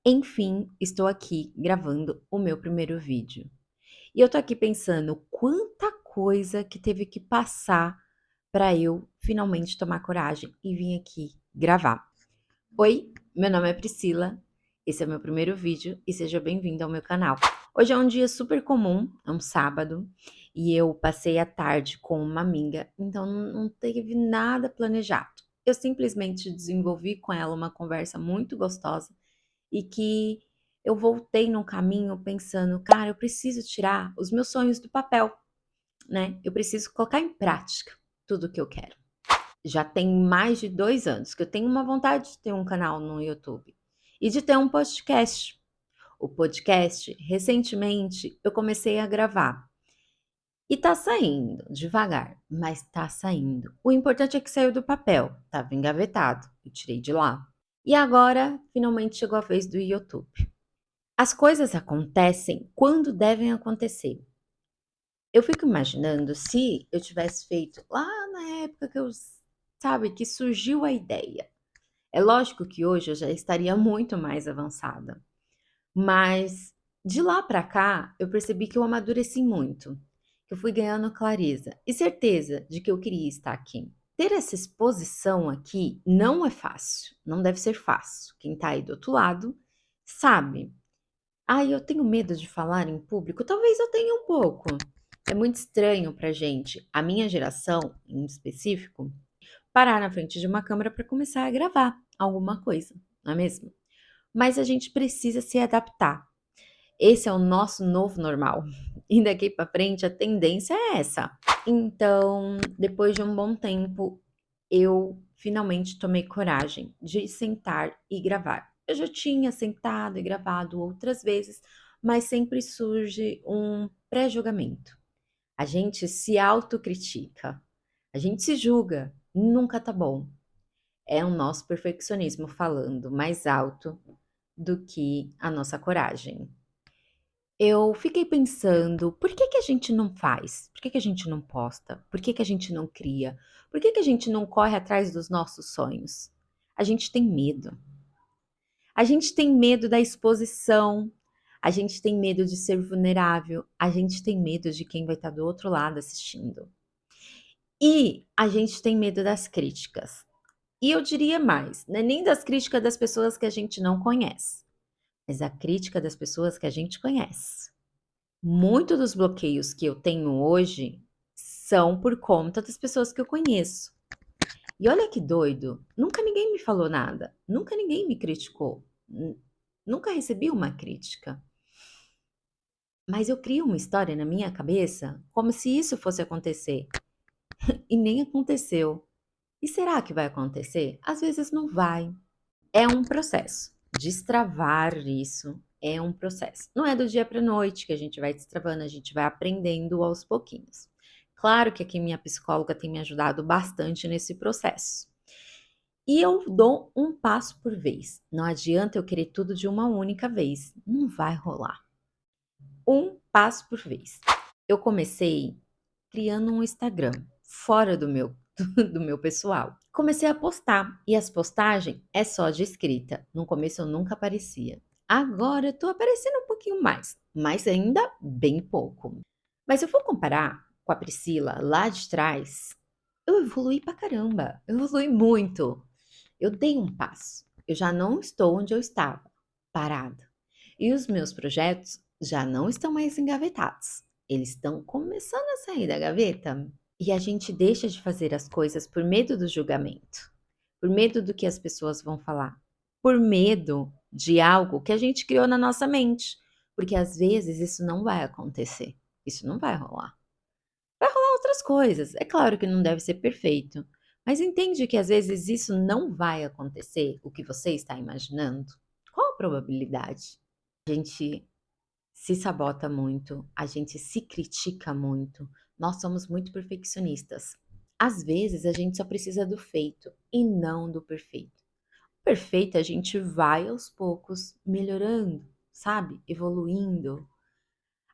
Enfim, estou aqui gravando o meu primeiro vídeo. E eu tô aqui pensando quanta coisa que teve que passar para eu finalmente tomar coragem e vir aqui gravar. Oi, meu nome é Priscila, esse é o meu primeiro vídeo e seja bem-vindo ao meu canal. Hoje é um dia super comum, é um sábado, e eu passei a tarde com uma amiga, então não teve nada planejado. Eu simplesmente desenvolvi com ela uma conversa muito gostosa e que eu voltei no caminho pensando, cara, eu preciso tirar os meus sonhos do papel, né? Eu preciso colocar em prática tudo o que eu quero. Já tem mais de 2 anos que eu tenho uma vontade de ter um canal no YouTube e de ter um podcast. O podcast, recentemente, eu comecei a gravar. E tá saindo, devagar, mas tá saindo. O importante é que saiu do papel, tava engavetado, eu tirei de lá. E agora, finalmente chegou a vez do YouTube. As coisas acontecem quando devem acontecer. Eu fico imaginando se eu tivesse feito lá na época que sabe, que surgiu a ideia. É lógico que hoje eu já estaria muito mais avançada, mas de lá para cá eu percebi que eu amadureci muito, que eu fui ganhando clareza e certeza de que eu queria estar aqui. Ter essa exposição aqui não é fácil, não deve ser fácil. Quem tá aí do outro lado sabe. Ai, eu tenho medo de falar em público? Talvez eu tenha um pouco. É muito estranho pra gente, a minha geração em específico, parar na frente de uma câmera para começar a gravar alguma coisa, não é mesmo? Mas a gente precisa se adaptar. Esse é o nosso novo normal. E daqui para frente a tendência é essa. Então, depois de um bom tempo, eu finalmente tomei coragem de sentar e gravar. Eu já tinha sentado e gravado outras vezes, mas sempre surge um pré-julgamento. A gente se autocritica, a gente se julga, nunca tá bom. É o nosso perfeccionismo falando mais alto do que a nossa coragem. Eu fiquei pensando, por que que a gente não faz? Por que que a gente não posta? Por que que a gente não cria? Por que que a gente não corre atrás dos nossos sonhos? A gente tem medo. A gente tem medo da exposição. A gente tem medo de ser vulnerável. A gente tem medo de quem vai estar do outro lado assistindo. E a gente tem medo das críticas. E eu diria mais, não é nem das críticas das pessoas que a gente não conhece, mas a crítica das pessoas que a gente conhece. Muito dos bloqueios que eu tenho hoje são por conta das pessoas que eu conheço. E olha que doido, nunca ninguém me falou nada, nunca ninguém me criticou, nunca recebi uma crítica. Mas eu crio uma história na minha cabeça como se isso fosse acontecer e nem aconteceu. E será que vai acontecer? Às vezes não vai. É um processo. Destravar isso é um processo. Não é do dia para noite que a gente vai destravando, a gente vai aprendendo aos pouquinhos. Claro que aqui minha psicóloga tem me ajudado bastante nesse processo. E eu dou um passo por vez. Não adianta eu querer tudo de uma única vez. Não vai rolar. Um passo por vez. Eu comecei criando um Instagram fora do meu do meu pessoal. Comecei a postar e as postagens é só de escrita. No começo eu nunca aparecia. Agora eu tô aparecendo um pouquinho mais, mas ainda bem pouco. Mas se eu for comparar com a Priscila lá de trás, eu evolui pra caramba. Eu evolui muito. Eu dei um passo. Eu já não estou onde eu estava, parada. E os meus projetos já não estão mais engavetados. Eles estão começando a sair da gaveta. E a gente deixa de fazer as coisas por medo do julgamento, por medo do que as pessoas vão falar, por medo de algo que a gente criou na nossa mente. Porque às vezes isso não vai acontecer. Isso não vai rolar. Vai rolar outras coisas. É claro que não deve ser perfeito. Mas entende que às vezes isso não vai acontecer, o que você está imaginando? Qual a probabilidade? A gente se sabota muito, a gente se critica muito, nós somos muito perfeccionistas. Às vezes a gente só precisa do feito e não do perfeito. O perfeito a gente vai aos poucos melhorando, sabe? Evoluindo.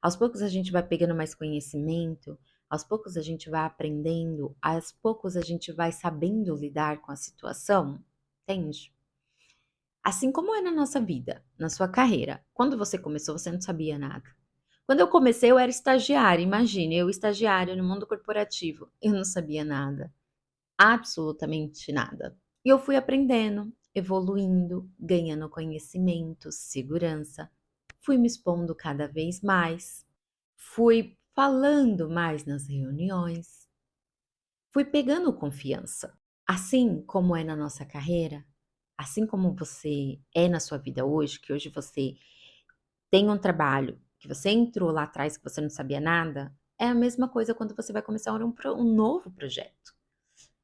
Aos poucos a gente vai pegando mais conhecimento, aos poucos a gente vai aprendendo, aos poucos a gente vai sabendo lidar com a situação, entende? Assim como é na nossa vida, na sua carreira. Quando você começou, você não sabia nada. Quando eu comecei, eu era estagiária. Imagine, eu estagiária no mundo corporativo. Eu não sabia nada, absolutamente nada. E eu fui aprendendo, evoluindo, ganhando conhecimento, segurança. Fui me expondo cada vez mais. Fui falando mais nas reuniões. Fui pegando confiança. Assim como é na nossa carreira, assim como você é na sua vida hoje, que hoje você tem um trabalho, que você entrou lá atrás que você não sabia nada, é a mesma coisa quando você vai começar um novo projeto.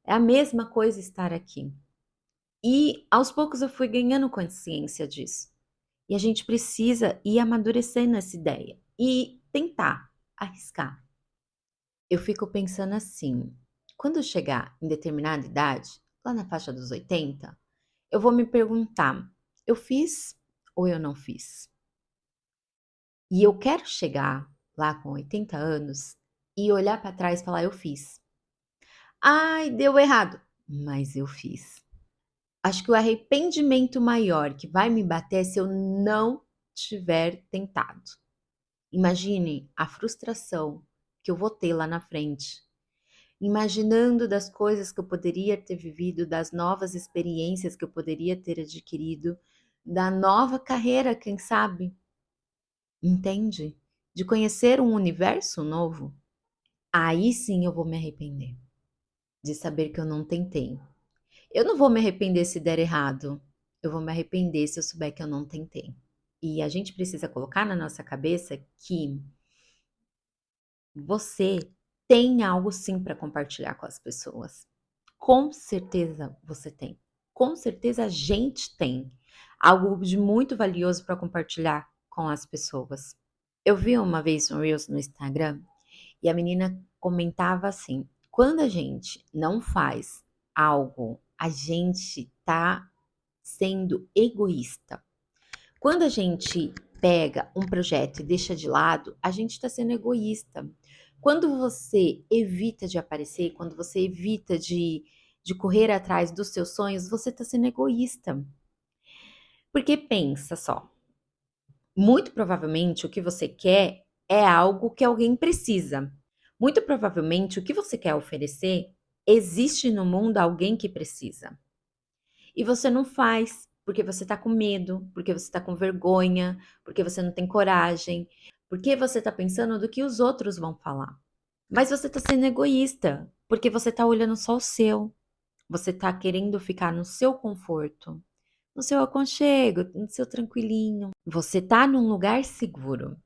É a mesma coisa estar aqui. E aos poucos eu fui ganhando consciência disso. E a gente precisa ir amadurecendo essa ideia e tentar arriscar. Eu fico pensando assim, quando eu chegar em determinada idade, lá na faixa dos 80, eu vou me perguntar: eu fiz ou eu não fiz? E eu quero chegar lá com 80 anos e olhar para trás e falar: eu fiz. Ai, deu errado, mas eu fiz. Acho que o arrependimento maior que vai me bater é se eu não tiver tentado. Imagine a frustração que eu vou ter lá na frente, imaginando das coisas que eu poderia ter vivido, das novas experiências que eu poderia ter adquirido, da nova carreira, quem sabe, entende? De conhecer um universo novo. Aí sim eu vou me arrepender de saber que eu não tentei. Eu não vou me arrepender se der errado. Eu vou me arrepender se eu souber que eu não tentei. E a gente precisa colocar na nossa cabeça que você tem algo sim para compartilhar com as pessoas. Com certeza você tem. Com certeza a gente tem algo de muito valioso para compartilhar com as pessoas. Eu vi uma vez um Reels no Instagram e a menina comentava assim: quando a gente não faz algo, a gente tá sendo egoísta. Quando a gente pega um projeto e deixa de lado, a gente está sendo egoísta. Quando você evita de aparecer, quando você evita de correr atrás dos seus sonhos, você está sendo egoísta. Porque pensa só, muito provavelmente o que você quer é algo que alguém precisa. Muito provavelmente o que você quer oferecer existe no mundo alguém que precisa. E você não faz porque você tá com medo, porque você tá com vergonha, porque você não tem coragem, porque você tá pensando do que os outros vão falar. Mas você tá sendo egoísta, porque você tá olhando só o seu. Você tá querendo ficar no seu conforto, no seu aconchego, no seu tranquilinho. Você tá num lugar seguro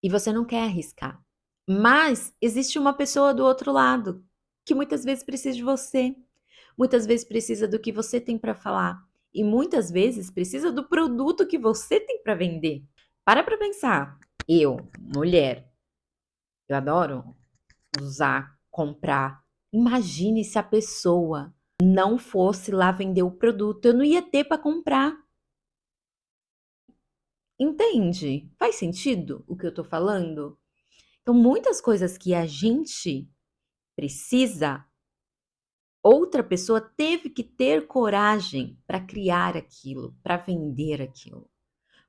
e você não quer arriscar. Mas existe uma pessoa do outro lado que muitas vezes precisa de você. Muitas vezes precisa do que você tem para falar e muitas vezes precisa do produto que você tem para vender. Para pensar. Eu, mulher, eu adoro usar, comprar. Imagine se a pessoa não fosse lá vender o produto, eu não ia ter para comprar. Entende? Faz sentido o que eu tô falando? Então, muitas coisas que a gente precisa, outra pessoa teve que ter coragem para criar aquilo, para vender aquilo.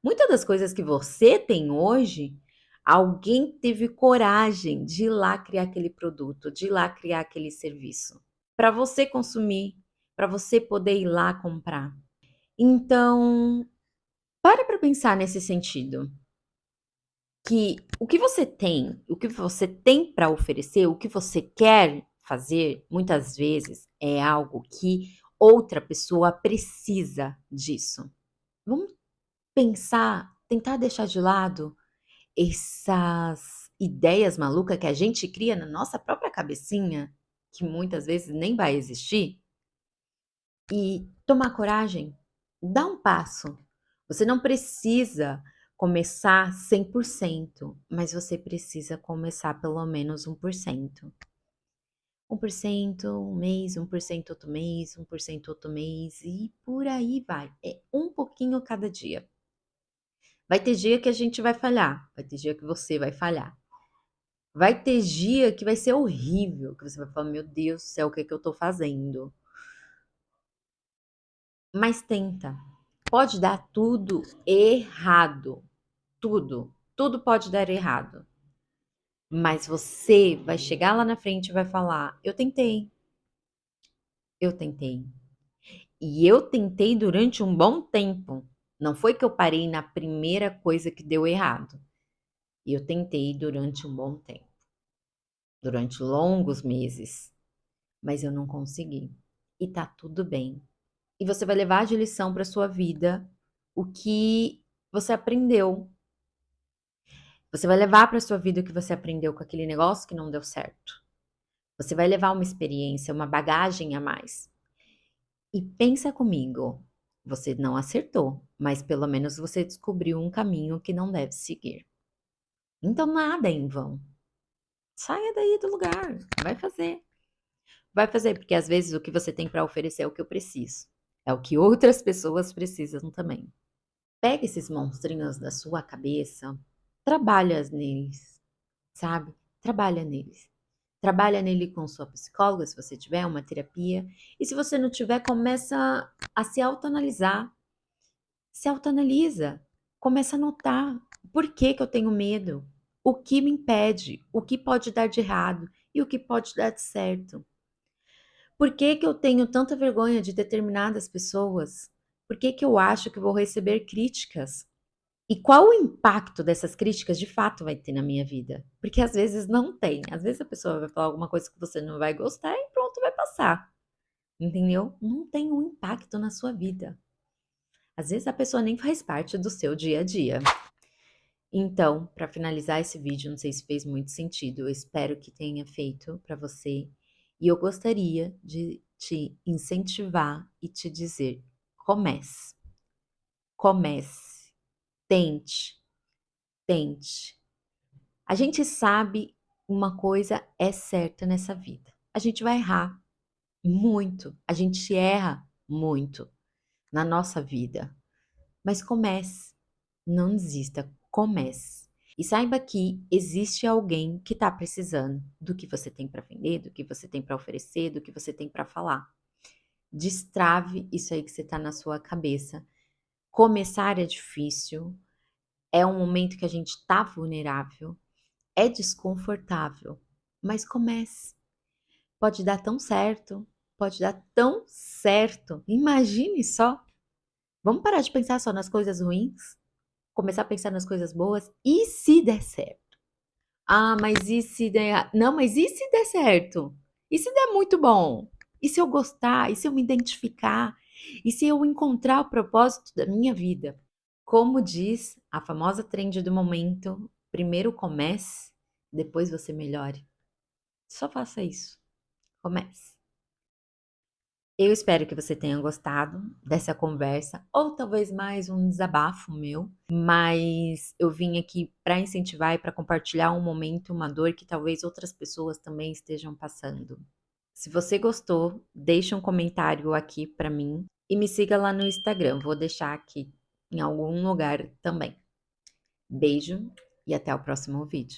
Muitas das coisas que você tem hoje, alguém teve coragem de ir lá criar aquele produto, de ir lá criar aquele serviço, para você consumir, para você poder ir lá comprar. Então, para pensar nesse sentido, que o que você tem para oferecer, o que você quer fazer, muitas vezes é algo que outra pessoa precisa disso. Vamos pensar, tentar deixar de lado essas ideias malucas que a gente cria na nossa própria cabecinha, que muitas vezes nem vai existir, e tomar coragem, dá um passo. Você não precisa começar 100%, mas você precisa começar pelo menos 1%. 1% um mês, 1% outro mês, 1% outro mês e por aí vai. É um pouquinho cada dia. Vai ter dia que a gente vai falhar, vai ter dia que você vai falhar. Vai ter dia que vai ser horrível, que você vai falar: "Meu Deus do céu, o que é que eu tô fazendo?". Mas tenta. Pode dar tudo errado, tudo, tudo pode dar errado. Mas você vai chegar lá na frente e vai falar: eu tentei, eu tentei. E eu tentei durante um bom tempo. Não foi que eu parei na primeira coisa que deu errado. Eu tentei durante um bom tempo, durante longos meses, mas eu não consegui. E tá tudo bem. E você vai levar de lição para sua vida o que você aprendeu. Você vai levar para sua vida o que você aprendeu com aquele negócio que não deu certo. Você vai levar uma experiência, uma bagagem a mais. E pensa comigo, você não acertou, mas pelo menos você descobriu um caminho que não deve seguir. Então nada é em vão. Saia daí do lugar, vai fazer. Vai fazer, porque às vezes o que você tem para oferecer é o que eu preciso. É o que outras pessoas precisam também. Pega esses monstrinhos da sua cabeça, trabalha neles, sabe? Trabalha neles. Trabalha nele com sua psicóloga, se você tiver uma terapia. E se você não tiver, começa a se autoanalisar. Se autoanalisa. Começa a notar por que que eu tenho medo, o que me impede, o que pode dar de errado e o que pode dar de certo. Por que que eu tenho tanta vergonha de determinadas pessoas? Por que que eu acho que vou receber críticas? E qual o impacto dessas críticas de fato vai ter na minha vida? Porque às vezes não tem. Às vezes a pessoa vai falar alguma coisa que você não vai gostar e pronto, vai passar. Entendeu? Não tem um impacto na sua vida. Às vezes a pessoa nem faz parte do seu dia a dia. Então, para finalizar esse vídeo, não sei se fez muito sentido, eu espero que tenha feito para você. E eu gostaria de te incentivar e te dizer: comece, comece, tente, tente. A gente sabe uma coisa é certa nessa vida. A gente vai errar muito, a gente erra muito na nossa vida. Mas comece, não desista, comece. E saiba que existe alguém que está precisando do que você tem para vender, do que você tem para oferecer, do que você tem para falar. Destrave isso aí que você está na sua cabeça. Começar é difícil, é um momento que a gente está vulnerável, é desconfortável, mas comece. Pode dar tão certo, pode dar tão certo. Imagine só. Vamos parar de pensar só nas coisas ruins? Começar a pensar nas coisas boas? E se der certo? Ah, mas e se der errado? Não, mas e se der certo? E se der muito bom? E se eu gostar? E se eu me identificar? E se eu encontrar o propósito da minha vida? Como diz a famosa trend do momento, primeiro comece, depois você melhore. Só faça isso. Comece. Eu espero que você tenha gostado dessa conversa, ou talvez mais um desabafo meu, mas eu vim aqui para incentivar e para compartilhar um momento, uma dor que talvez outras pessoas também estejam passando. Se você gostou, deixa um comentário aqui para mim e me siga lá no Instagram. Vou deixar aqui em algum lugar também. Beijo e até o próximo vídeo.